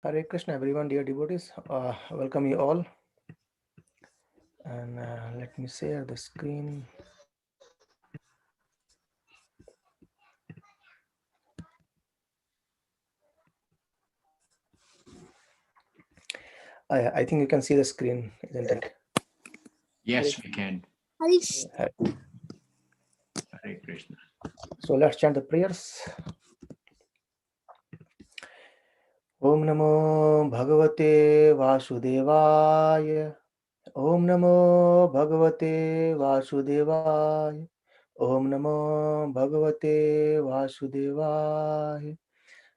Hare Krishna, everyone, dear devotees. Welcome you all. And let me share the screen. I think you can see the screen, isn't it? Yes, we can. Hare- Hare Krishna. So let's chant the prayers. Om Namo Bhagavate Vasudevaya. Om Namo Bhagavate Vasudevaya. Om Namo Bhagavate Vasudevaya.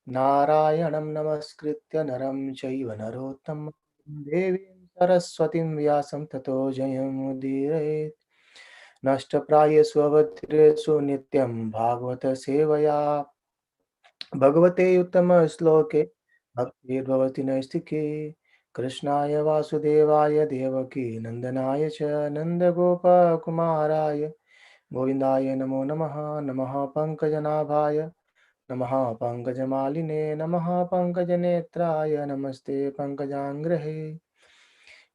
Nārayaṇam namaskritya naram chaiva narottam devim saraswatim vyasam tato jayam udire nashtaprayesvu avadhiresu nityam bhagavata sevaya bhagavate uttama shloke bhaktirvavati naistike krishnaya vasudevaya devaki nandanaya cha nandagopa kumaraya govindaya namo namaha namaha pankajanaಭಾಯ नमः पंकजमालिने नमः पंकजनेत्राय नमस्ते पंकजाङ्ग्रहे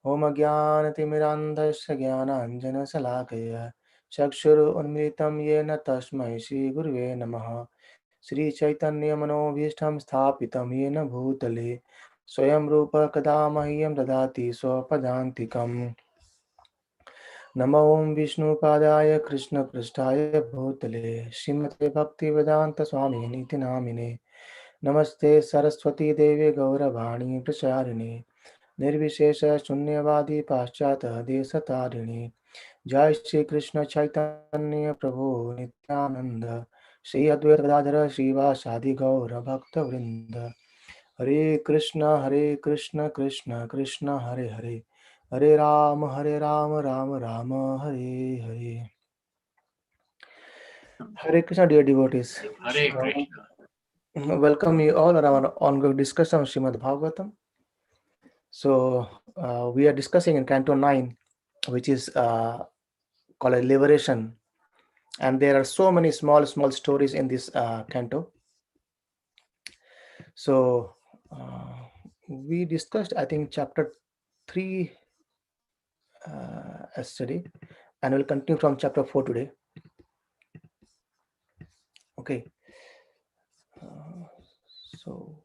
ॐ अज्ञानतिमिरान्धस्य ज्ञानाञ्जनशलाकया चक्षुरुन्मिलितं येन तस्मै श्रीगुरुवे नमः श्रीचैतन्यमनोभीष्टं स्थापितं येन भूतले स्वयं रूप कदा मह्यं ददाति स्वपदान्तिकम् नमो विष्णुपादाय कृष्णपृष्ठाय भूतले श्रीमते भक्तिवेदांत स्वामी नीति नामिने नमस्ते सरस्वती देवे गौरवाणी प्रचारिणे निर्विशेष शून्यवादी पाश्चात देशतारिणे जय श्री कृष्ण चैतन्य प्रभु नित्यानंद श्री अद्वैत गदाधर श्रीवासादि गौर भक्त वृंद हरे Krishna Krishna Krishna Hare Hare Hare Ram Ram Ram Hare Hare. Hare Krishna, dear devotees. Hare Krishna. Welcome you all on our ongoing discussion of Srimad Bhagavatam. So, we are discussing in Canto 9, which is called a liberation. And there are so many small stories in this canto. So, we discussed, I think, chapter 3 yesterday, and we'll continue from chapter 4 today. Okay. So,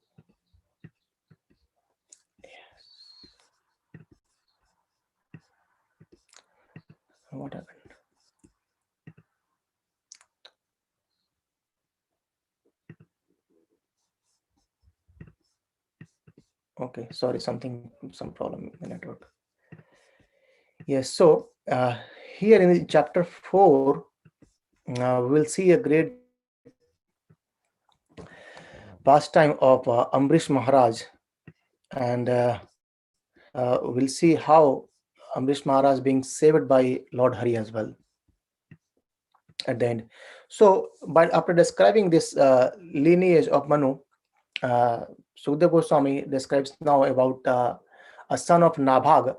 what happened? Okay, sorry, some problem in the network. Yes, so here in chapter 4, we'll see a great pastime of Ambrish Maharaj, and we'll see how Ambrish Maharaj being saved by Lord Hari as well at the end. So, but after describing this lineage of Manu, Sukadeva Goswami describes now about a son of Nābhāga,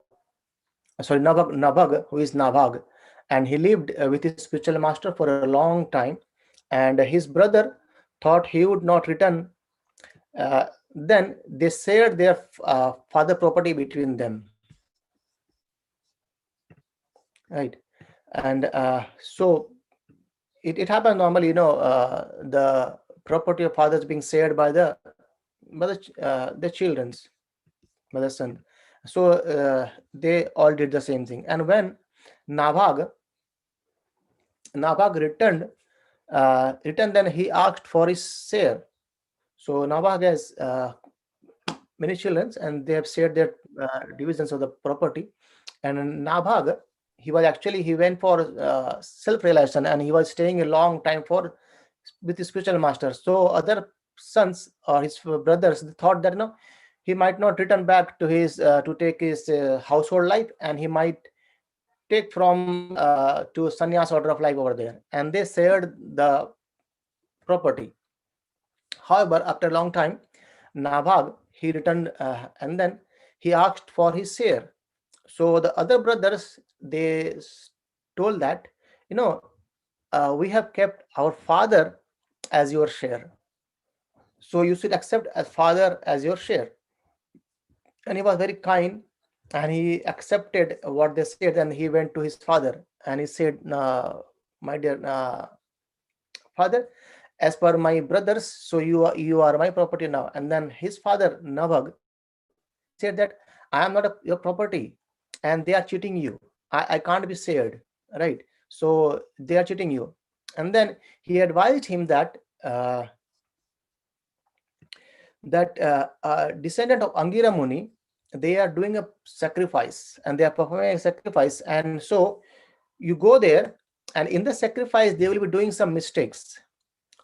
who is Nābhāga, and he lived with his spiritual master for a long time, and his brother thought he would not return. Then they shared their father property between them, right? And so it happens normally, the property of fathers being shared by the children's by the son. So they all did the same thing. And when Nābhāga returned, then he asked for his share. So Nābhāga has many children, and they have shared their divisions of the property. And Nābhāga, he went for self-realization, and he was staying a long time with his spiritual master. So other sons or his brothers thought that he might not return back to his to take his household life, and he might take from to sannyas order of life over there, and they shared the property. However, after a long time, Nābhāga, he returned, and then he asked for his share. So the other brothers, they told that, we have kept our father as your share, so you should accept as father as your share. and he was very kind, and he accepted what they said, and he went to his father and he said, my dear father, as per my brothers, so you are my property now. And then his father Nabhaga, he said that I am not your property, and they are cheating you. I can't be saved, right? So they are cheating you. And then he advised him that descendant of Angira Muni, they are doing a sacrifice and they are performing a sacrifice. And so you go there, and in the sacrifice, they will be doing some mistakes.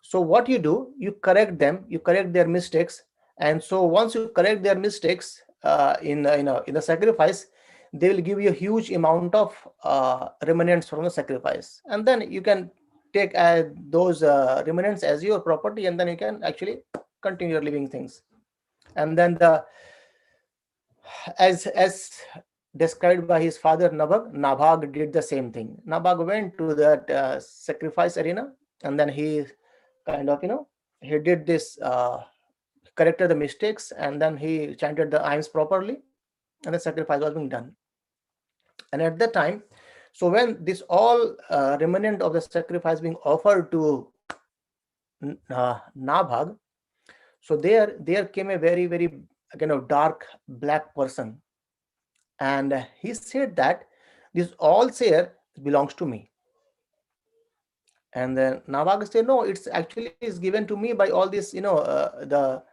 So what you do, you correct them, you correct their mistakes. And so once you correct their mistakes in the sacrifice, they will give you a huge amount of remnants from the sacrifice. And then you can take those remnants as your property, and then you can actually continue your living things. And then as described by his father Nābhāga did the same thing. Nābhāga went to that sacrifice arena, and then he kind of he did this, corrected the mistakes, and then he chanted the hymns properly, and the sacrifice was being done. And at that time, so when this all remnant of the sacrifice being offered to Nābhāga, so there came a very, very kind of dark black person, and he said that this all share belongs to me. And then Nābhāga said, no, it's actually is given to me by all this, the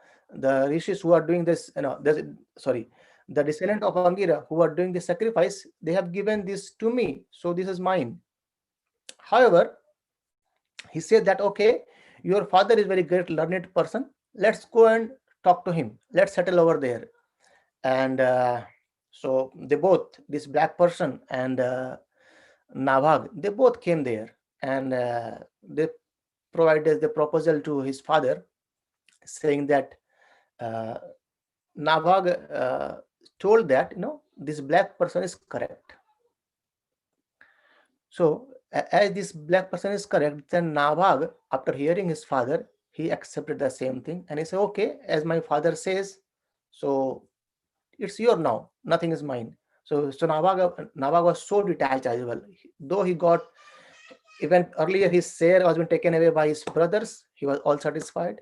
rishis who are doing this, the descendant of Angira who are doing the sacrifice, they have given this to me, so this is mine. However, he said that, okay, your father is very great learned person, let's go and talk to him, let's settle over there. And so they both, this black person and Nābhāga, they both came there, and they provided the proposal to his father, saying that Nābhāga told that this black person is correct. So as this black person is correct, then Nābhāga, after hearing his father, he accepted the same thing, and he said, okay, as my father says, so it's your now, nothing is mine. So Nābhāga was so detached as well. Though he got, even earlier his share was been taken away by his brothers, he was all satisfied.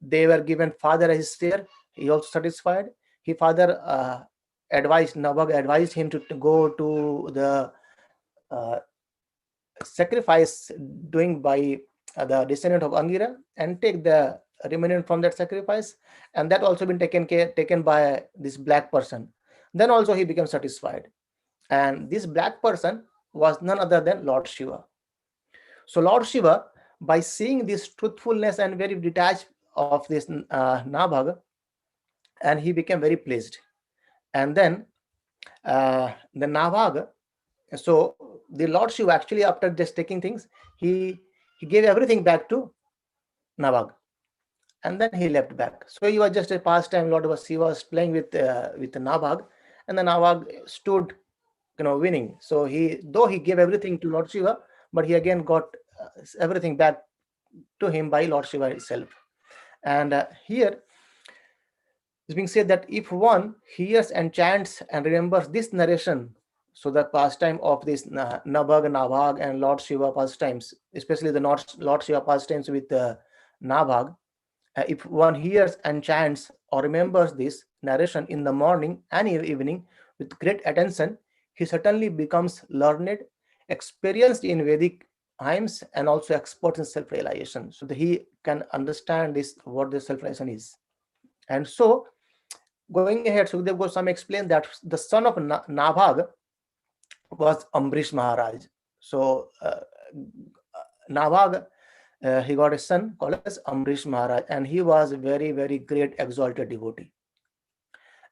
They were given father as his share, he also satisfied. His father Nābhāga advised him to go to the sacrifice doing by the descendant of Angira and take the remnant from that sacrifice, and that also been taken by this black person. Then also he became satisfied, and this black person was none other than Lord Shiva. So Lord Shiva, by seeing this truthfulness and very detached of this Nābhāga, and he became very pleased. And then the Nābhāga, so the Lord Shiva actually, after just taking things, he gave everything back to Nābhāga, and then he left back. So he was just a pastime. Lord Shiva was playing with the Nābhāga, and the Nābhāga stood winning. So though he gave everything to Lord Shiva, but he again got everything back to him by Lord Shiva itself. And here it's being said that if one hears and chants and remembers this narration, so the pastime of this Nābhāga and Lord Shiva pastimes, especially the Lord Shiva pastimes with Nābhāga, if one hears and chants or remembers this narration in the morning and evening with great attention, he certainly becomes learned, experienced in Vedic hymns, and also expert in self-realization, so that he can understand what the self-realization is. And so, going ahead, Sukadeva Goswami explained that the son of Nābhāga was Ambarīṣa Mahārāja. So Nābhāga, he got a son called as Ambarīṣa Mahārāja, and he was a very, very great exalted devotee.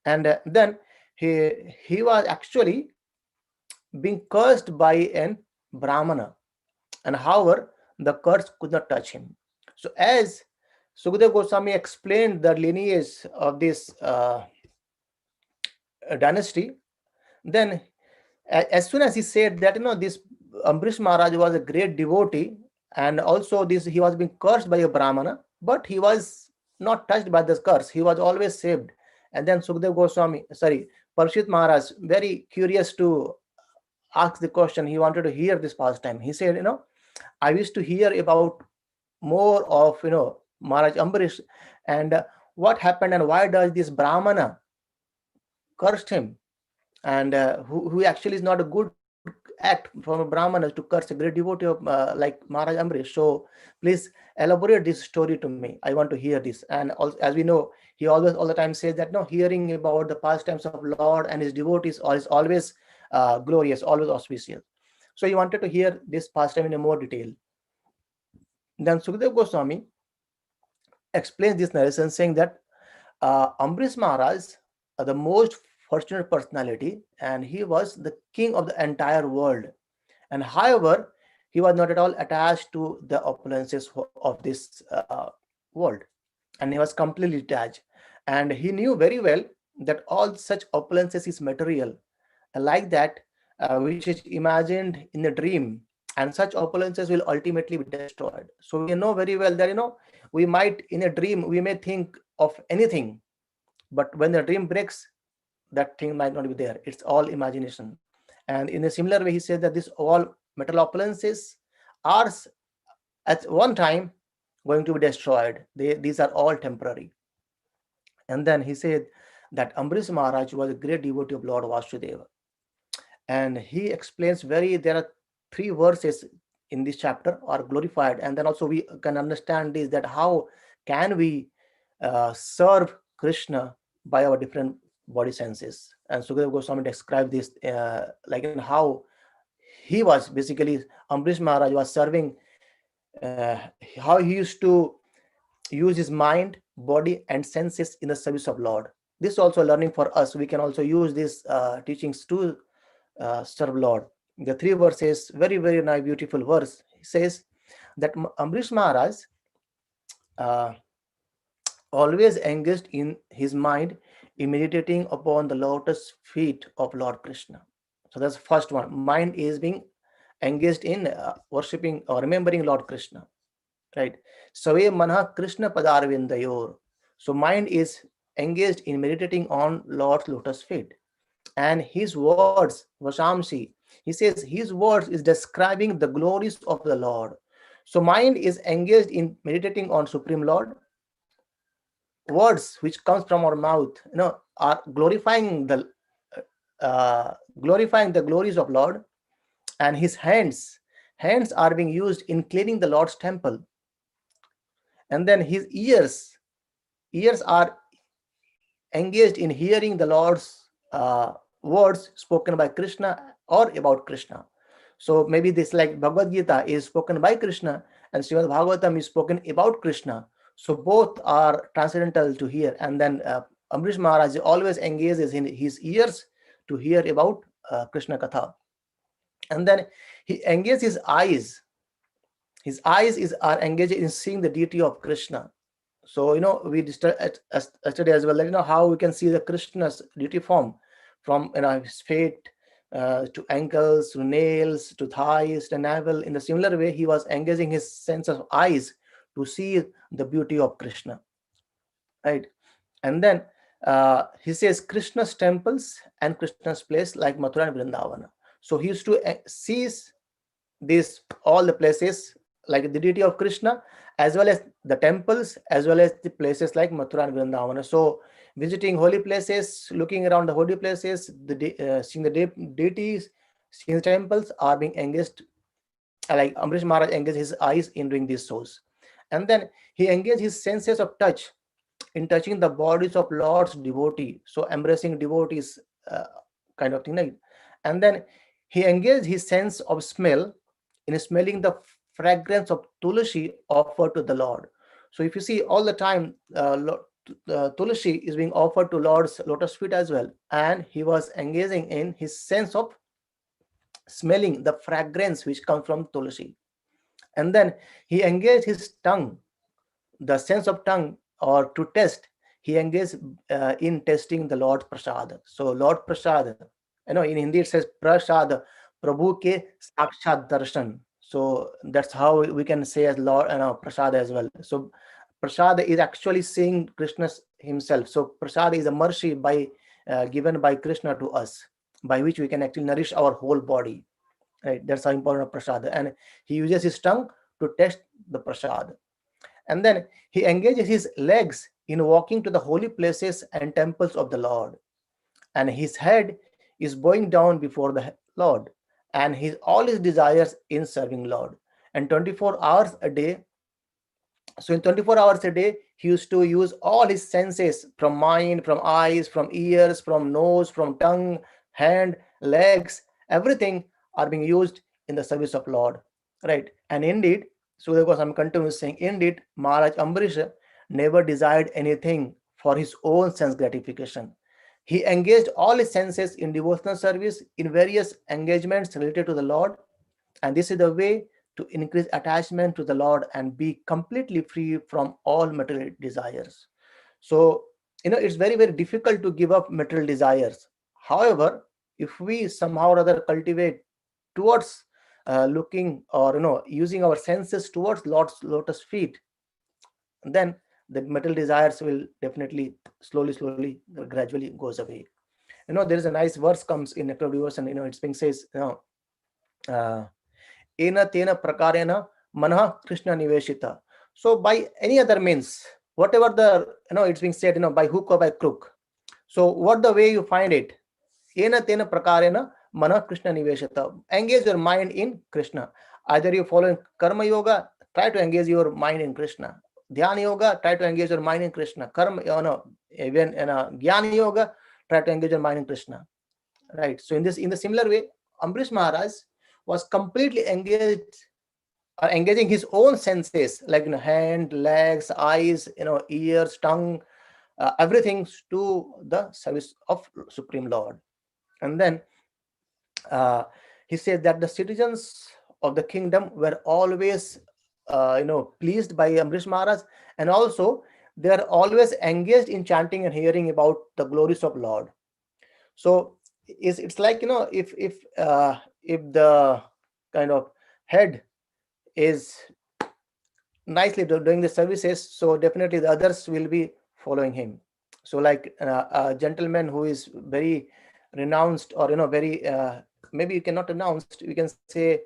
And then he was actually being cursed by an brāhmana, and however the curse could not touch him. So as Sukadeva Goswami explained the lineage of this dynasty, then as soon as he said that this Ambarīṣa Mahārāja was a great devotee, and also he was being cursed by a brāhmana, but he was not touched by this curse. He was always saved, And then Sukadeva Goswami, Parikshit Maharaj, very curious to ask the question. He wanted to hear this pastime. He said, I wish to hear about more of, Mahārāja Ambarīṣa, and what happened, and why does this Brahmana cursed him, and who actually is not a good act from a Brahmana to curse a great devotee of like Mahārāja Ambarīṣa. So please elaborate this story to me. I want to hear this. And also, as we know, he always all the time says that no, hearing about the pastimes of Lord and his devotees is always glorious, always auspicious. So he wanted to hear this pastime in a more detail. Then Sukadeva Goswami explains this narration saying that Ambarīṣa Maharaj, the most fortunate personality, and he was the king of the entire world. And however, he was not at all attached to the opulences of this world, and he was completely detached. And he knew very well that all such opulences is material, like that which is imagined in a dream, and such opulences will ultimately be destroyed. So we know very well that we might in a dream we may think of anything, but when the dream breaks, that thing might not be there. It's all imagination. And in a similar way, he said that this all material opulences are at one time going to be destroyed. These are all temporary. And then he said that Ambarīṣa Maharaj was a great devotee of Lord Vasudeva. And he explains there are 3 verses in this chapter are glorified. And then also we can understand this, that how can we serve Krishna by our different body senses. And Sukadeva Goswami described this like in how he was basically, Ambarīṣa Maharaj was serving, how he used to use his mind, body and senses in the service of Lord. This is also learning for us. We can also use these teachings to serve Lord. The 3 verses, very, very nice, beautiful verse. He says that Ambarīṣa Maharaj always engaged in his mind in meditating upon the lotus feet of Lord Krishna. So that's the first one. Mind is being engaged in worshipping or remembering Lord Krishna, right? Save manah Krishna padarvindayor. So mind is engaged in meditating on Lord's lotus feet. And his words, Vasamsi, he says his words is describing the glories of the Lord. So mind is engaged in meditating on Supreme Lord. Words which comes from our mouth, are glorifying the glories of Lord. And his hands are being used in cleaning the Lord's temple. And then his ears are engaged in hearing the Lord's words spoken by Krishna or about Krishna. So maybe this, like Bhagavad Gita is spoken by Krishna and Srimad Bhagavatam is spoken about Krishna. So both are transcendental to hear. And then Ambarīṣa Maharaj always engages in his ears to hear about Krishna Katha. And then he engages his eyes. His eyes are engaged in seeing the deity of Krishna. So, we studied as well, how we can see the Krishna's deity form from his feet to ankles, to nails, to thighs, to navel. In a similar way, he was engaging his sense of eyes to see the beauty of Krishna, right? And then he says Krishna's temples and Krishna's place like Mathura and Vṛndāvana. So he used to seize all the places like the deity of Krishna, as well as the temples, as well as the places like Mathura and Vṛndāvana. So visiting holy places, looking around the holy places, seeing the deities, seeing the temples are being engaged, like Ambarīṣa Maharaj engaged his eyes in doing these shows. And then he engaged his senses of touch in touching the bodies of Lord's devotee. So embracing devotees kind of thing. Right? And then he engaged his sense of smell in smelling the fragrance of Tulasi offered to the Lord. So if you see all the time, Tulasi is being offered to Lord's lotus feet as well. And he was engaging in his sense of smelling the fragrance which comes from Tulasi. And then he engaged his tongue, the sense of tongue, or to test. He engaged in testing the Lord's prasad. So Lord prasad, in Hindi it says prasad, Prabhu ke sakshat darshan. So that's how we can say as Lord prasad as well. So prasad is actually seeing Krishna himself. So prasad is a mercy given by Krishna to us, by which we can actually nourish our whole body. Right? That's how important prasad. And he uses his tongue to test the prasad. And then he engages his legs in walking to the holy places and temples of the Lord. And his head is bowing down before the Lord, and all his desires in serving Lord. And 24 hours a day, so in 24 hours a day, he used to use all his senses, from mind, from eyes, from ears, from nose, from tongue, hand, legs, everything are being used in the service of Lord, right? And indeed, so there was some continuous saying, indeed, Mahārāja Ambarīṣa never desired anything for his own sense gratification. He engaged all his senses in devotional service in various engagements related to the Lord, and this is the way to increase attachment to the Lord and be completely free from all material desires. So, it's very, very difficult to give up material desires. However, if we somehow or other cultivate towards looking, or using our senses towards Lord's lotus feet, then the material desires will definitely slowly, gradually goes away. There is a nice verse comes in Nectar of Devotion. It's being says, ena tena prakarena manah Krishna niveshita. So by any other means, whatever it's being said, by hook or by crook. So what the way you find it? Ena tena prakarena manah Krishna niveshita. Engage your mind in Krishna. Either you follow karma yoga, try to engage your mind in Krishna. Dhyana yoga, try to engage your mind in Krishna. Karma, even Jnana yoga, try to engage your mind in Krishna. Right. So in the similar way, Ambrish Maharaj was completely engaging his own senses, like hand, legs, eyes, ears, tongue, everything to the service of Supreme Lord. And then he said that the citizens of the kingdom were always pleased by Ambrish Maharaj, and also they are always engaged in chanting and hearing about the glories of Lord. So it's like, if the kind of head is nicely doing the services, so definitely the others will be following him. So like a gentleman who is very renounced, or very maybe you cannot announced, we can say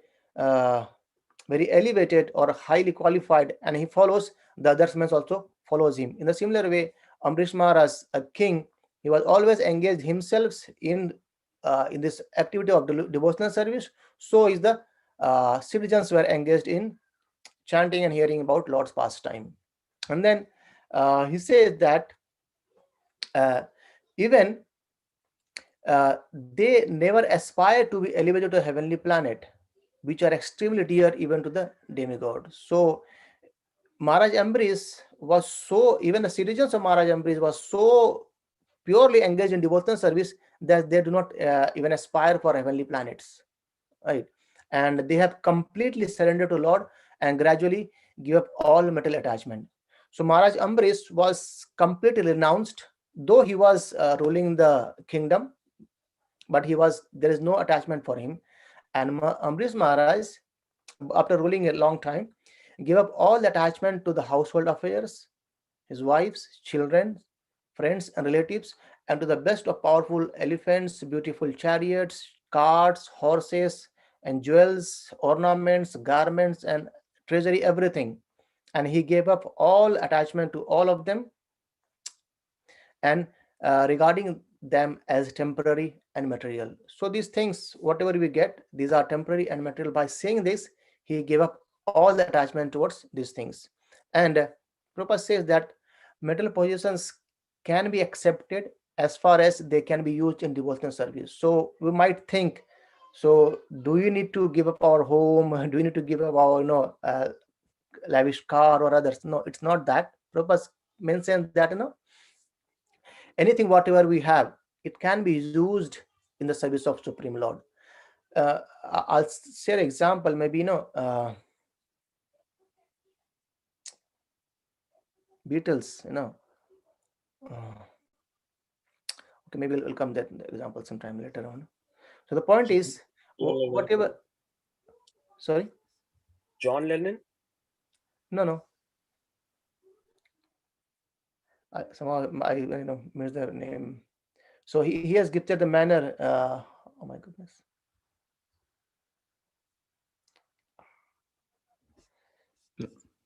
very elevated or highly qualified, and he follows, the others men also follows him. In the similar way, Ambrish Maharaj, a king, he was always engaged himself in this activity of devotional service. So is the citizens were engaged in chanting and hearing about Lord's pastime. And then he says that even they never aspire to be elevated to a heavenly planet, which are extremely dear even to the demigod. So Mahārāja Ambarīṣa was so, even the citizens of Mahārāja Ambarīṣa was so purely engaged in devotional service that they do not even aspire for heavenly planets, right? And they have completely surrendered to Lord and gradually give up all material attachment. So Mahārāja Ambarīṣa was completely renounced, though he was ruling the kingdom, but there is no attachment for him. And Ambrish Maharaj, after ruling a long time, gave up all the attachment to the household affairs, his wives, children, friends, and relatives, and to the best of powerful elephants, beautiful chariots, carts, horses, and jewels, ornaments, garments, and treasury, everything. And he gave up all attachment to all of them, and regarding them as temporary and material. So these things, whatever we get, these are temporary and material. By saying this, he gave up all the attachment towards these things. And Prabhupada says that material possessions can be accepted as far as they can be used in devotional service. So we might think, so do you need to give up our home? Do you need to give up our lavish car or others? No, it's not that. Prabhupada mentions that anything whatever we have, it can be used in the service of Supreme Lord. I'll share an example. Maybe Beatles. Okay, maybe we'll come that example sometime later on. So the point is, whatever. Sorry. John Lennon? No. Somehow I missed the name. So he has gifted the manner. Oh my goodness.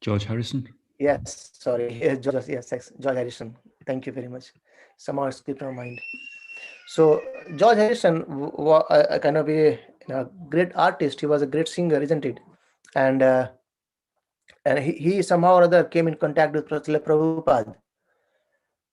George Harrison. Yes, sorry, George Harrison. Thank you very much. Somehow it skipped my mind. So George Harrison was a kind of a great artist. He was a great singer, isn't it? And he somehow or other came in contact with Prabhupada.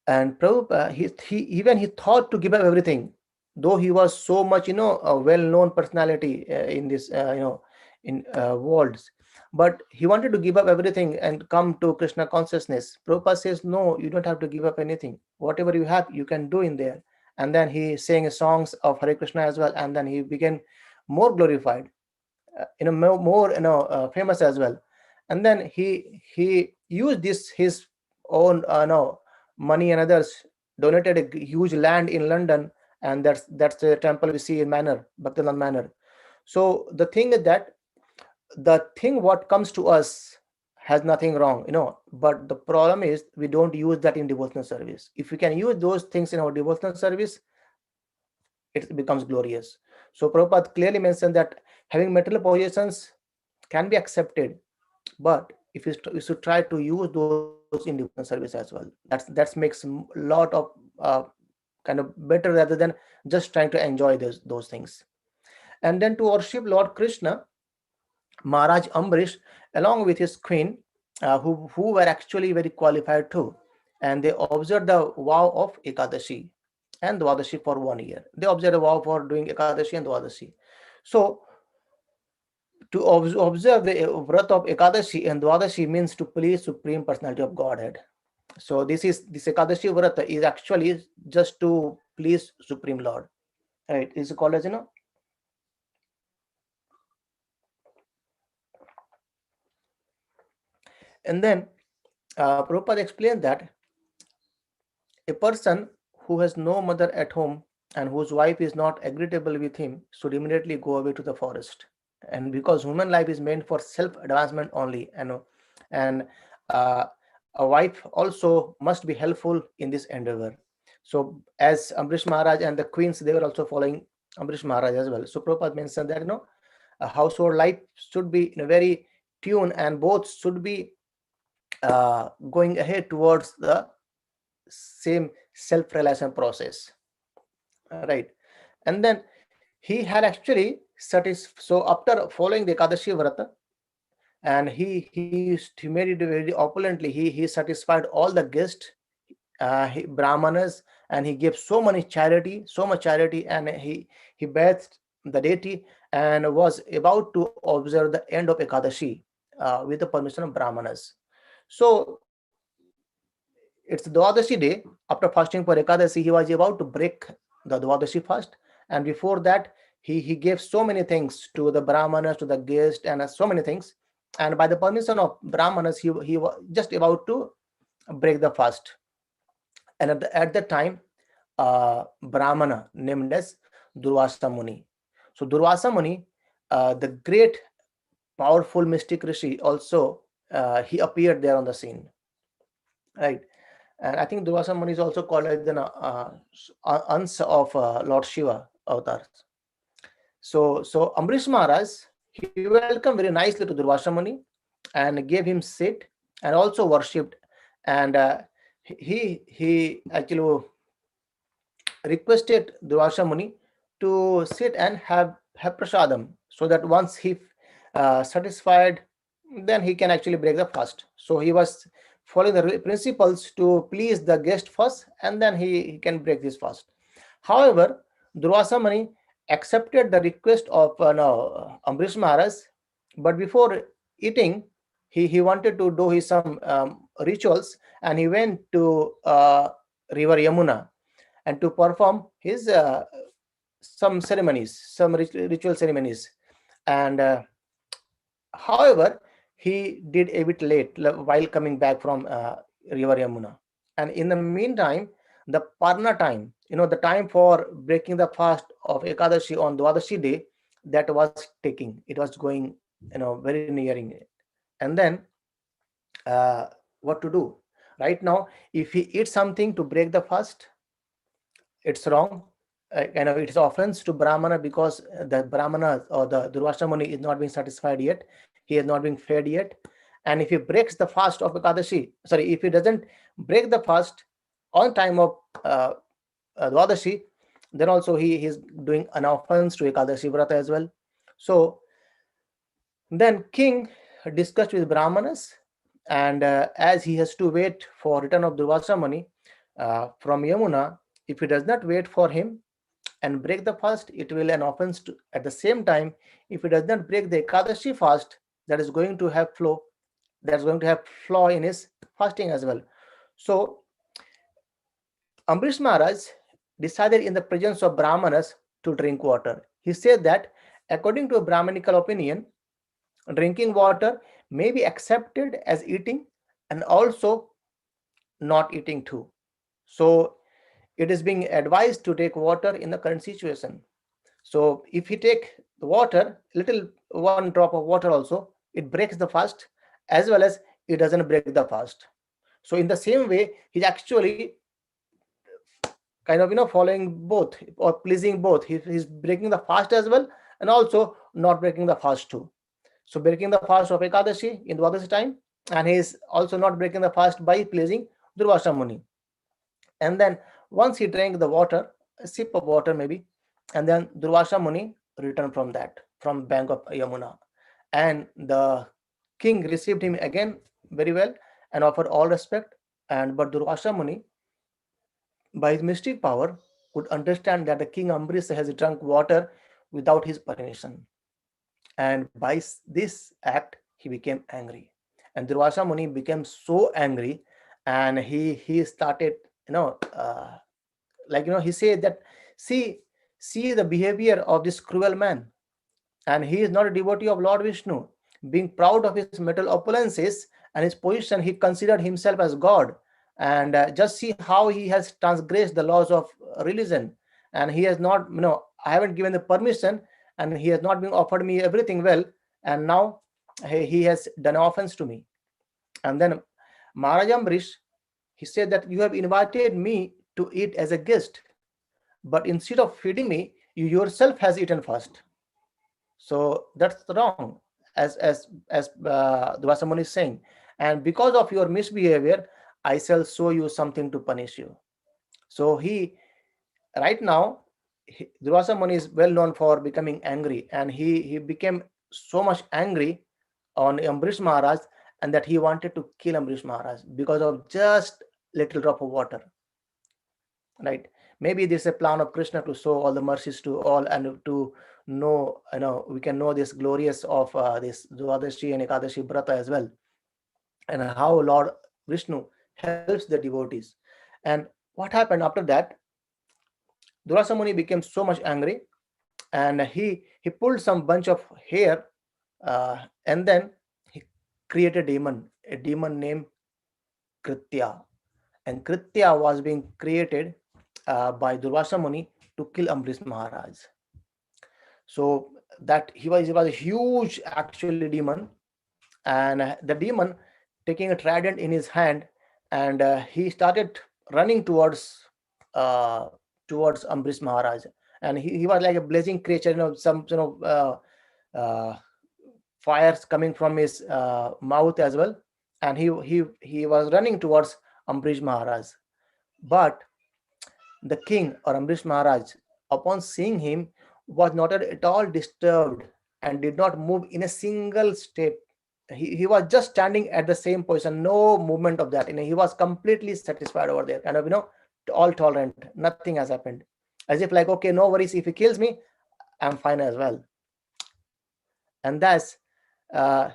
And Prabhupada, he thought to give up everything, though he was so much, a well-known personality in this, in worlds. But he wanted to give up everything and come to Krishna consciousness. Prabhupada says, no, you don't have to give up anything. Whatever you have, you can do in there. And then he sang songs of Hare Krishna as well. And then he became more glorified, more famous as well. And then he used this his own money, and others donated a huge land in London, and that's the temple we see in Bhaktivinoda Manor. So the thing is that the thing what comes to us has nothing wrong, but the problem is we don't use that in devotional service. If we can use those things in our devotional service, it becomes glorious. So Prabhupada clearly mentioned that having material possessions can be accepted, but if you should try to use those in devotional service as well. That makes a lot of kind of better, rather than just trying to enjoy those things. And then to worship Lord Krishna, Mahārāja Ambarīṣa, along with his queen, who were actually very qualified too, and they observed the vow of Ekādaśī and Dvādaśī for 1 year. They observed a vow for doing Ekādaśī and Dvādaśī. So to observe the Vrat of Ekādaśī and Dvādaśī means to please Supreme Personality of Godhead. So this Ekādaśī Vrata is actually just to please Supreme Lord. Right? It's called as And then Prabhupada explained that a person who has no mother at home and whose wife is not agreeable with him should immediately go away to the forest. And because human life is meant for self-advancement only, and a wife also must be helpful in this endeavor. So as Ambrish Maharaj and the queens, they were also following Ambrish Maharaj as well. So Prabhupada mentioned that a household life should be in a very tune, and both should be going ahead towards the same self-realization process, right? And then he had actually so after following the Ekādaśī Vrata, and he made it very opulently. He satisfied all the guests, brāhmaṇas, and he gave so much charity, and he bathed the deity and was about to observe the end of Ekādaśī with the permission of brāhmaṇas. So it's the Dvādaśī day. After fasting for Ekādaśī, he was about to break the Dvādaśī fast, and before that he gave so many things to the brāhmanas, to the guests, and so many things. And by the permission of brāhmanas, he was just about to break the fast. And at that time, brāhmana named as Durvāsā Muni. So Durvāsā Muni, the great powerful mystic rishi, also he appeared there on the scene, right? And I think Durvāsā Muni is also called as the Ansa of Lord Shiva avatars. So Ambrish Maharaj, he welcomed very nicely to Durvāsā Muni and gave him seat and also worshipped. And he actually requested Durvāsā Muni to sit and have prasadam, so that once he satisfied, then he can actually break the fast. So he was following the principles to please the guest first, and then he can break this fast. However, Durvāsā Muni accepted the request of Ambrish Maharaj, but before eating, he wanted to do his some rituals, and he went to river Yamuna and to perform his some ceremonies, some ritual ceremonies. And however, he did a bit late while coming back from river Yamuna. And in the meantime, the Parna time, the time for breaking the fast of Ekādaśī on Dvādaśī day, that was taking. It was going, very nearing it. And then what to do? Right now, if he eats something to break the fast, it's wrong. It is offense to Brahmana, because the Brahmana or the Durvāsā Muni is not being satisfied yet. He is not being fed yet. And if he breaks the fast of Ekādaśī, if he doesn't break the fast on time of Dvādaśī, then also he is doing an offense to Ekādaśī Vrata as well. So then king discussed with Brahmanas, and as he has to wait for return of Durvāsā Muni from Yamuna, if he does not wait for him and break the fast, it will an offense to, at the same time, if he does not break the Ekādaśī fast, that is going to have flaw in his fasting as well. So Ambarīṣa Maharaj decided in the presence of Brahmanas to drink water. He said that according to a Brahmanical opinion, drinking water may be accepted as eating and also not eating too. So it is being advised to take water in the current situation. So if he take the water, one drop of water also, it breaks the fast, as well as it doesn't break the fast. So in the same way, he's actually following both or pleasing both. He's breaking the fast as well, and also not breaking the fast too. So breaking the fast of Ekādaśī in Dvādaśī time, and he is also not breaking the fast by pleasing Durvāsā Muni. And then once he drank the water, a sip of water maybe, and then Durvāsā Muni returned from bank of Yamuna. And the king received him again very well and offered all respect. But Durvāsā Muni, by his mystic power, could understand that the king Ambarīṣa has drunk water without his permission. And by this act, he became angry. And Durvāsā Muni became so angry, and he started, he said that, see the behavior of this cruel man. And he is not a devotee of Lord Vishnu. Being proud of his material opulences and his position, he considered himself as God. And just see how he has transgressed the laws of religion. And he has not, I haven't given the permission, and he has not been offered me everything well. And now he has done offense to me. And then Mahārāja Ambarīṣa, he said that you have invited me to eat as a guest, but instead of feeding me, you yourself has eaten first. So that's wrong, as Durvāsā Muni is saying. And because of your misbehavior, I shall show you something to punish you. So right now, Durvāsā Muni is well known for becoming angry, and he became so much angry on Ambarīṣa Maharaj, and that he wanted to kill Ambarīṣa Maharaj because of just little drop of water. Right? Maybe this is a plan of Krishna to show all the mercies to all, and to know, we can know this glorious of this Dvādaśī and Ekādaśī Vrata as well, and how Lord Vishnu helps the devotees. And what happened after that? Durvāsā Muni became so much angry, and he pulled some bunch of hair, and then he created a demon named Kritya. And Kritya was being created by Durvāsā Muni to kill Ambarīṣa Maharaj. So that he was a huge actually demon, and the demon taking a trident in his hand, and he started running towards Ambarīṣa Maharaj, and he was like a blazing creature, some fires coming from his mouth as well, and he was running towards Ambarīṣa Maharaj. But the king or Ambarīṣa Maharaj, upon seeing him, was not at all disturbed and did not move in a single step. He was just standing at the same position, no movement of that. He was completely satisfied over there, all tolerant. Nothing has happened, as if like, okay, no worries, if he kills me, I'm fine as well. And thus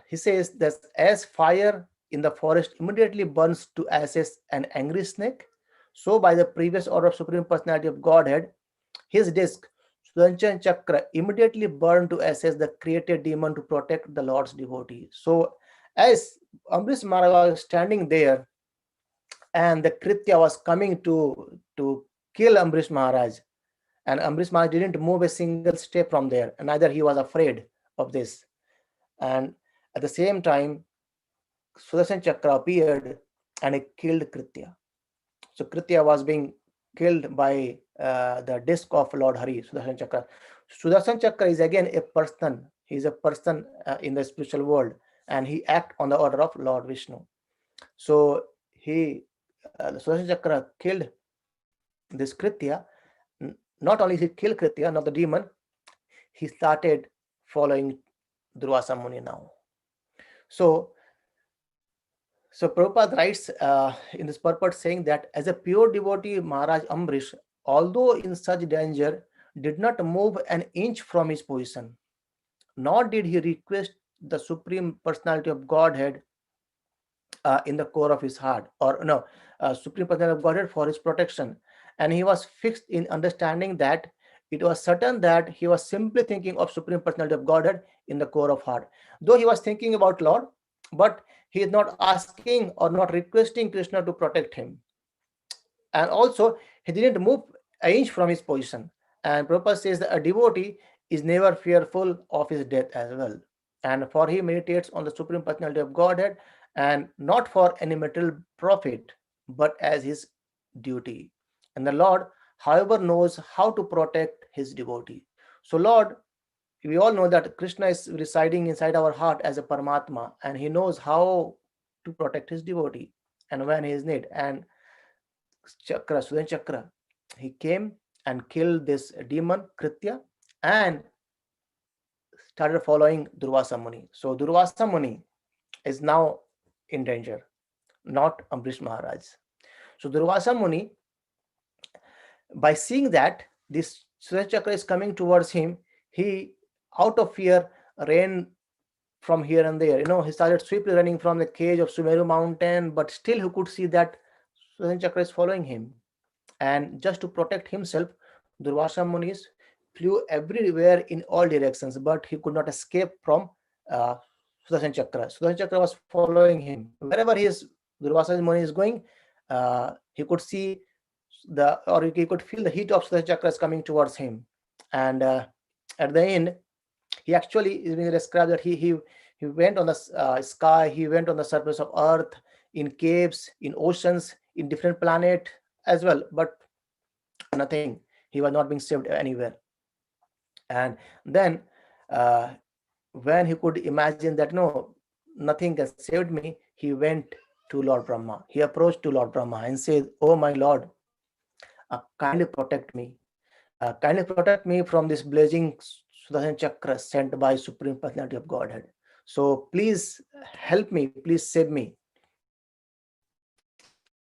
he says that as fire in the forest immediately burns to ashes an angry snake, so by the previous order of Supreme Personality of Godhead, his disc Sudarśana chakra immediately burned to ashes the created demon to protect the Lord's devotee. So as Ambarīṣa Maharaj was standing there, and the Kritya was coming to kill Ambarīṣa Maharaj, and Ambarīṣa Maharaj didn't move a single step from there, and neither he was afraid of this. And at the same time, Sudarśana chakra appeared and he killed Kritya. So Kritya was being killed by the disc of Lord Hari, Sudarshan Chakra. Sudarshan Chakra is again a person. He is a person in the spiritual world, and he acts on the order of Lord Vishnu. So the Sudarshan Chakra killed this Kritya. Not only he killed Kritya, not the demon, he started following Durvāsā Muni now. So Prabhupada writes in this purport saying that as a pure devotee, Mahārāja Ambarīṣa, although in such danger, did not move an inch from his position, nor did he request the Supreme Personality of Godhead in the core of his heart, or no, Supreme Personality of Godhead for his protection. And he was fixed in understanding that it was certain that he was simply thinking of Supreme Personality of Godhead in the core of heart. Though he was thinking about Lord, but he is not asking or not requesting Krishna to protect him. And also, he didn't move an inch from his position. And Prabhupada says that a devotee is never fearful of his death as well. And for he meditates on the Supreme Personality of Godhead, and not for any material profit, but as his duty. And the Lord, however, knows how to protect his devotee. So Lord, we all know that Krishna is residing inside our heart as a Paramatma, and he knows how to protect his devotee and when he is need. And Chakra, Sudan Chakra, he came and killed this demon Kritya and started following Durvāsā Muni. So Durvāsā Muni is now in danger, not Ambrish Maharaj. So Durvāsā Muni, by seeing that this Sudan Chakra is coming towards him, he out of fear ran from here and there. He started swiftly running from the cage of Sumeru mountain, but still he could see that Sudan Chakra is following him. And just to protect himself, Durvāsā Muni flew everywhere in all directions, but he could not escape from Sudarshan Chakra. Sudarshan Chakra was following him. Wherever Durvāsā Muni is going, he could see he could feel the heat of Sudarshan Chakra is coming towards him. And at the end, he actually is being described that he went on the sky, he went on the surface of earth, in caves, in oceans, in different planets as well, but nothing. He was not being saved anywhere. And then when he could imagine that no, nothing has saved me, he went to Lord Brahma. He approached to Lord Brahma and said, "Oh my Lord, kindly protect me. Kindly protect me from this blazing Sudarshan Chakra sent by Supreme Personality of Godhead. So please help me, please save me."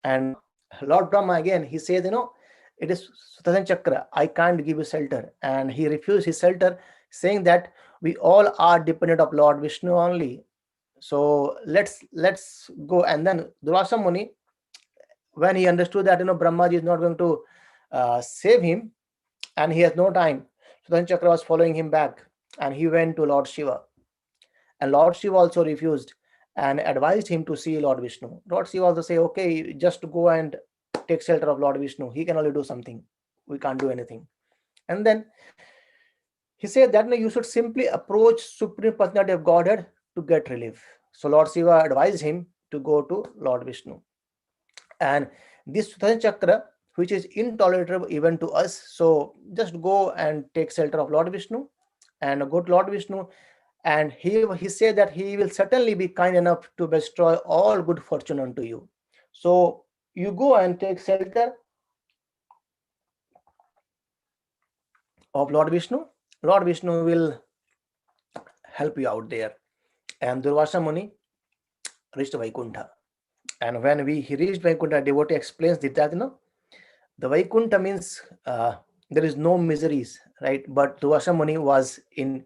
And Lord Brahma again, he says, it is Sudarshan Chakra, I can't give you shelter. And he refused his shelter, saying that we all are dependent of Lord Vishnu only. So let's go. And then Durvāsā Muni, when he understood that Brahmaji is not going to save him, and he has no time, Sudarshan Chakra was following him back, and he went to Lord Shiva. And Lord Shiva also refused and advised him to see Lord Vishnu. Lord Shiva also say, okay, just go and take shelter of Lord Vishnu. He can only do something. We can't do anything. And then he said that you should simply approach Supreme Personality of Godhead to get relief. So Lord Shiva advised him to go to Lord Vishnu. And this Sudarshan Chakra, which is intolerable even to us, so just go and take shelter of Lord Vishnu and go to Lord Vishnu. And he said that he will certainly be kind enough to bestow all good fortune unto you. So you go and take shelter of Lord Vishnu. Lord Vishnu will help you out there. And Durvāsā Muni reached Vaikuntha. And when he reached Vaikuntha, devotee explains that the Vaikuntha means there is no miseries, right? But Durvāsā Muni was in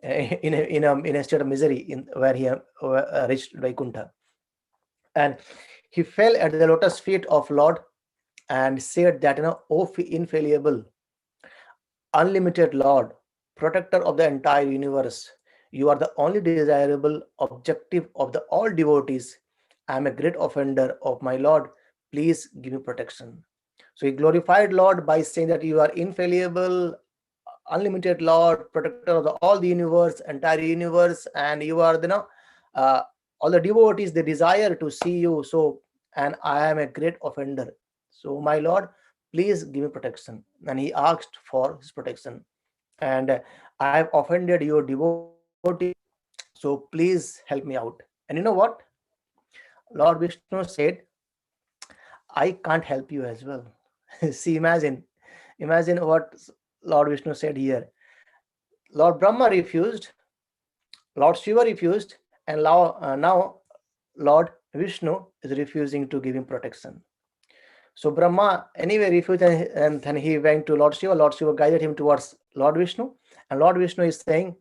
a state of misery where he reached Vaikuntha. And he fell at the lotus feet of Lord and said that, O infallible, unlimited Lord, protector of the entire universe, you are the only desirable objective of all devotees. I am a great offender of my Lord. Please give me protection. So he glorified Lord by saying that you are infallible, unlimited Lord, protector of all the universe, entire universe, and you are all the devotees, they desire to see you. So and I am a great offender. So my Lord, please give me protection. And he asked for his protection. And I have offended your devotee, so please help me out. And you know what? Lord Vishnu said, I can't help you as well. See, imagine what Lord Vishnu said here. Lord Brahma refused, Lord Shiva refused, and now Lord Vishnu is refusing to give him protection. So Brahma anyway refused, and then he went to Lord Shiva. Lord Shiva guided him towards Lord Vishnu, and Lord Vishnu is saying,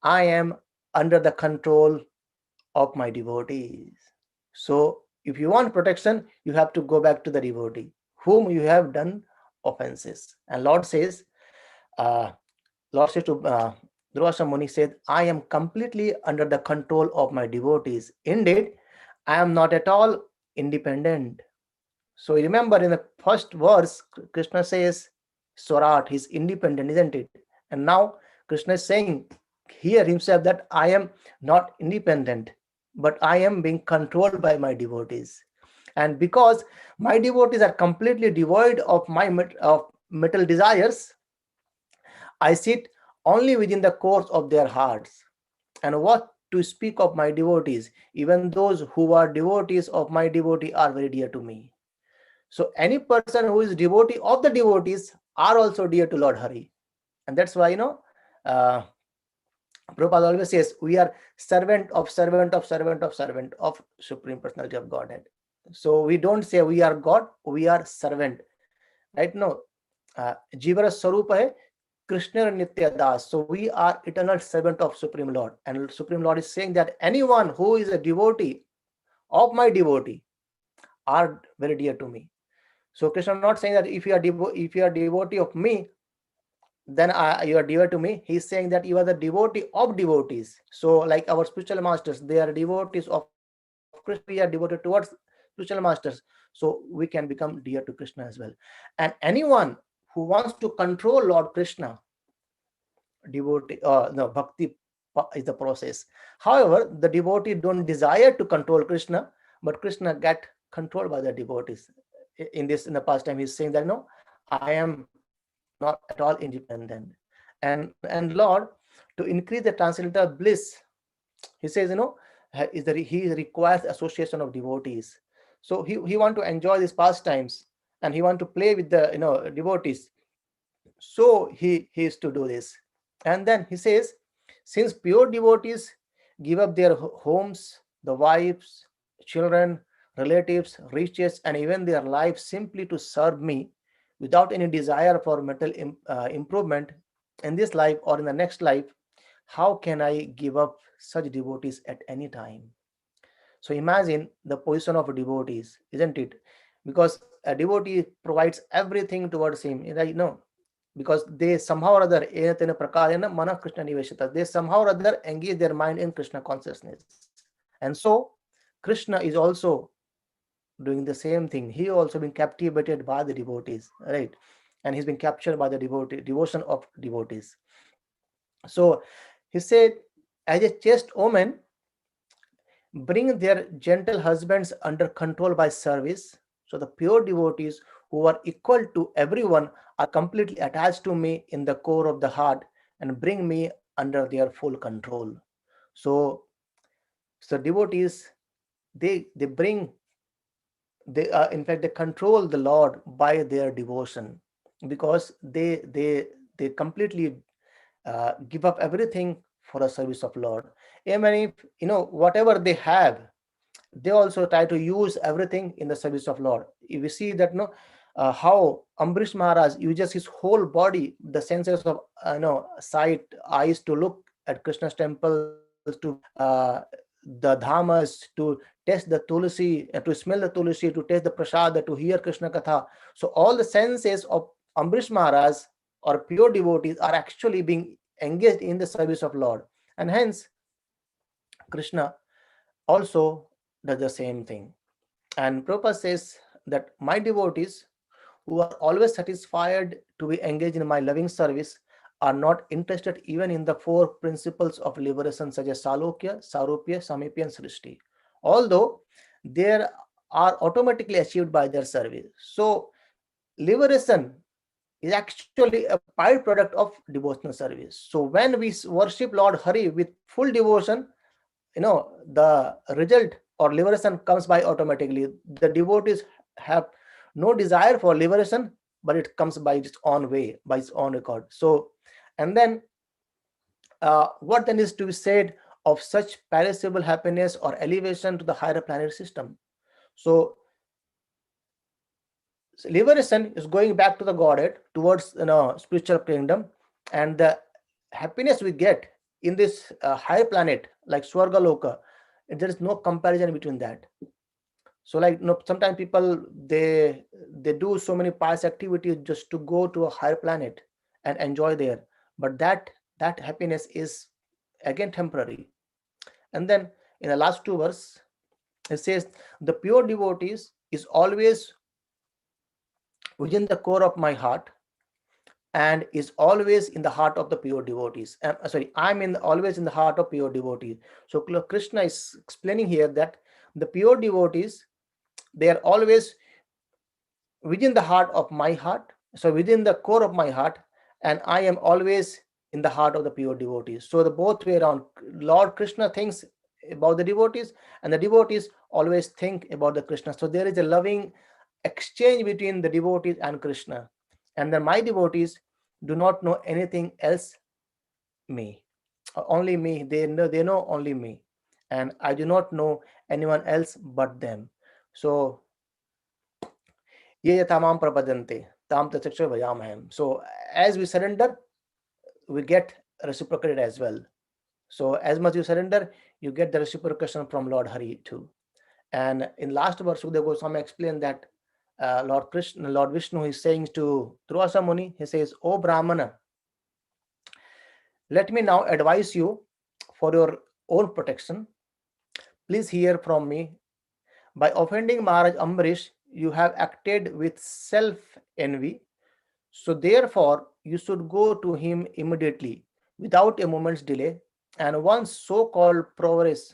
I am under the control of my devotees. So if you want protection, you have to go back to the devotee whom you have done offenses. And Lord says, Lord says to Durvāsā Muni said, I am completely under the control of my devotees. Indeed, I am not at all independent. So remember in the first verse, Krishna says, Swarat, he's independent, isn't it? And now Krishna is saying here himself that I am not independent, but I am being controlled by my devotees. And because my devotees are completely devoid of my material desires, I sit only within the course of their hearts. And what to speak of my devotees, even those who are devotees of my devotee are very dear to me. So any person who is devotee of the devotees are also dear to Lord Hari. And that's why, uh, Prabhupada always says, we are servant of Supreme Personality of Godhead. So we don't say we are God, we are servant. Right? No. Jivara Sarupa hai Krishna Nitya Das. So we are eternal servant of Supreme Lord. And Supreme Lord is saying that anyone who is a devotee of my devotee are very dear to me. So Krishna is not saying that if you are devotee of me, then you are dear to me. He's saying that you are the devotee of devotees. So like our spiritual masters, they are devotees of Krishna. We are devoted towards spiritual masters. So we can become dear to Krishna as well. And anyone who wants to control Lord Krishna, devotee, no, bhakti is the process. However, the devotee don't desire to control Krishna, but Krishna get controlled by the devotees. In the past time, he's saying that no, I am not at all independent. And Lord, to increase the transcendental bliss, he says, he requires association of devotees. So he want to enjoy these pastimes and he want to play with the devotees. So he is to do this. And then he says, since pure devotees give up their homes, the wives, children, relatives, riches, and even their lives simply to serve me without any desire for material improvement in this life or in the next life, how can I give up such devotees at any time? So imagine the position of devotees, isn't it? Because a devotee provides everything towards him, right? No, because they somehow or other, they somehow or other engage their mind in Krishna consciousness. And so Krishna is also doing the same thing. He also been captivated by the devotees, right? And he's been captured by the devotion of devotees. So he said, as a chaste woman bring their gentle husbands under control by service, so the pure devotees who are equal to everyone are completely attached to me in the core of the heart and bring me under their full control. So devotees, they in fact they control the Lord by their devotion, because they completely give up everything for the service of Lord. Even if whatever they have, they also try to use everything in the service of Lord. If we see that how Ambarīṣa Maharaj uses his whole body, the senses of sight, eyes to look at Krishna's temples, to the dhamas, to taste the tulsi, to smell the tulsi, to taste the prasada, to hear Krishna katha. So all the senses of Ambarīṣa Maharaj or pure devotees are actually being engaged in the service of Lord, and hence Krishna also does the same thing. And Prabhupada says that my devotees who are always satisfied to be engaged in my loving service are not interested even in the four principles of liberation such as Salokya, Sarupya, Samipya, and Srishti. Although there are automatically achieved by their service. So liberation is actually a byproduct of devotional service. So when we worship Lord Hari with full devotion, the result or liberation comes by automatically. The devotees have no desire for liberation, but it comes by its own way, by its own accord. So, and then what then is to be said of such perishable happiness or elevation to the higher planet system? So liberation is going back to the Godhead, towards spiritual kingdom, and the happiness we get in this higher planet like Śivaloka, there is no comparison between that. So like sometimes people they do so many pious activities just to go to a higher planet and enjoy there, but that happiness is again temporary. And then in the last two verses it says, the pure devotees is always within the core of my heart and is always in the heart of the pure devotees. I'm always in the heart of pure devotees. So Krishna is explaining here that the pure devotees, they are always within the heart of my heart, so within the core of my heart, and I am always in the heart of the pure devotees. So the both way around, Lord Krishna thinks about the devotees, and the devotees always think about the Krishna. So there is a loving exchange between the devotees and Krishna. And then my devotees do not know anything else me, only me. They know only me, and I do not know anyone else but them. So ye tamam prapadante tam tachaksha vayamaham. So as we surrender, we get reciprocated as well. So as much you surrender, you get the reciprocation from Lord Hari too. And in last verse, Sukadeva Goswami explained that Lord Vishnu is saying to Durvāsā Muni, he says, "O Brahmana, let me now advise you for your own protection. Please hear from me. By offending Mahārāja Ambarīṣa, you have acted with self-envy. So therefore, you should go to him immediately, without a moment's delay. And one's so-called prowess,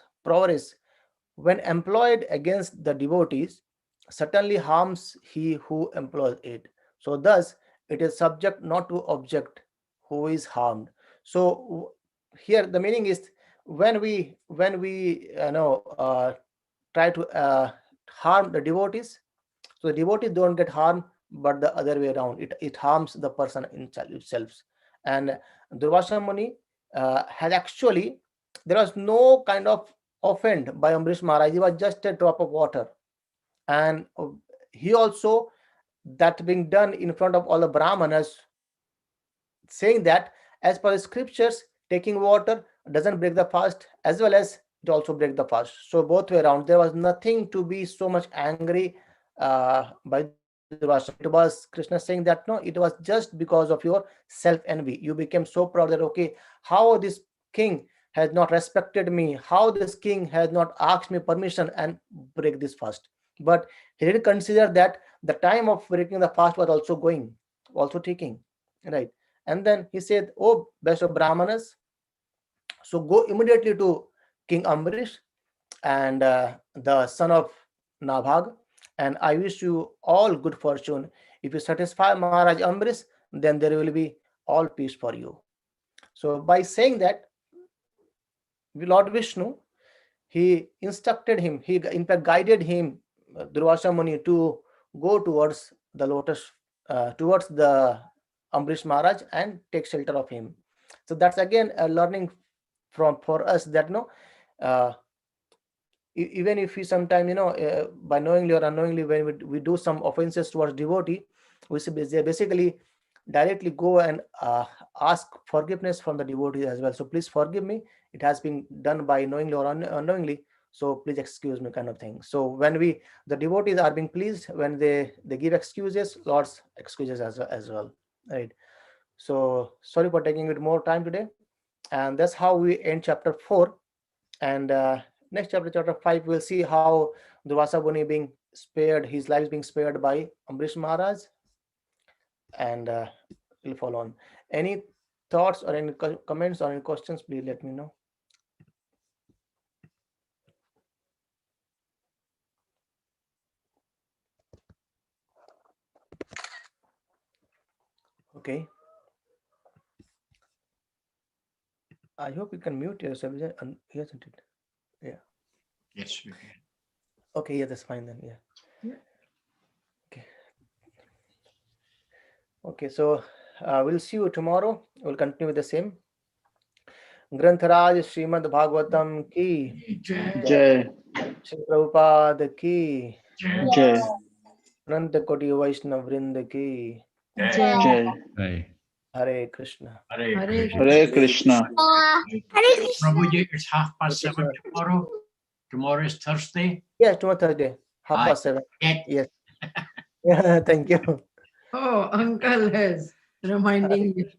when employed against the devotees, certainly harms he who employs it. So thus, it is subject not to object who is harmed." So here the meaning is, when we try to harm the devotees, so the devotees don't get harmed, but the other way around, it harms the person itself. And Durvāsā Muni has actually, there was no kind of offend by Ambarīṣa Maharaj. He was just a drop of water, and he also, that being done in front of all the brāhmaṇas, saying that as per the scriptures, taking water doesn't break the fast, as well as it also break the fast. So both way around, there was nothing to be so much angry by Durvāsā. It was Krishna saying that no, it was just because of your self-envy. You became so proud that, okay, how this king has not respected me, how this king has not asked me permission and break this fast. But he didn't consider that the time of breaking the fast was also taking, right? And then he said, "Oh, best of brāhmaṇas, so go immediately to King Ambarīṣa and the son of Nābhāga, and I wish you all good fortune. If you satisfy Mahārāja Ambarīṣa, then there will be all peace for you." So by saying that, Lord Vishnu, he instructed him, he in fact guided him, Durvāsā Muni, to go towards the lotus, towards the Ambarīṣa Maharaj, and take shelter of him. So that's again a learning for us, that even if we sometimes by knowingly or unknowingly, when we do some offenses towards devotee, we should basically directly go and ask forgiveness from the devotee as well. So please forgive me, it has been done by knowingly or unknowingly, so please excuse me, kind of thing. So when the devotees are being pleased, when they give excuses, Lord's excuses as well, right? So sorry for taking it more time today, and that's how we end chapter 4. And next chapter 5, we'll see how Durvāsā Muni being spared, his life is being spared by Ambarīṣa Maharaj, and we'll follow on. Any thoughts or any comments or any questions, please let me know. Okay. I hope you can mute yourself, isn't it? Yeah. Yes, we can. Okay, yeah, that's fine then. Yeah. Yeah. Okay. Okay, so we'll see you tomorrow. We'll continue with the same. Grantharaj Srimad Bhagavatam ki, Jai. Shri Prabhupada ki, Jai. Ananta Koti Vaishnava Vrinda ki, Jai. Hey. Hare Krishna. Hare Hare Krishna. Hare Krishna. Prabhuji, it's 7:30 tomorrow. Tomorrow is Thursday. Yes, tomorrow Thursday, 7:30. Yes. Yes. Yeah, thank you. Oh, uncle is reminding you.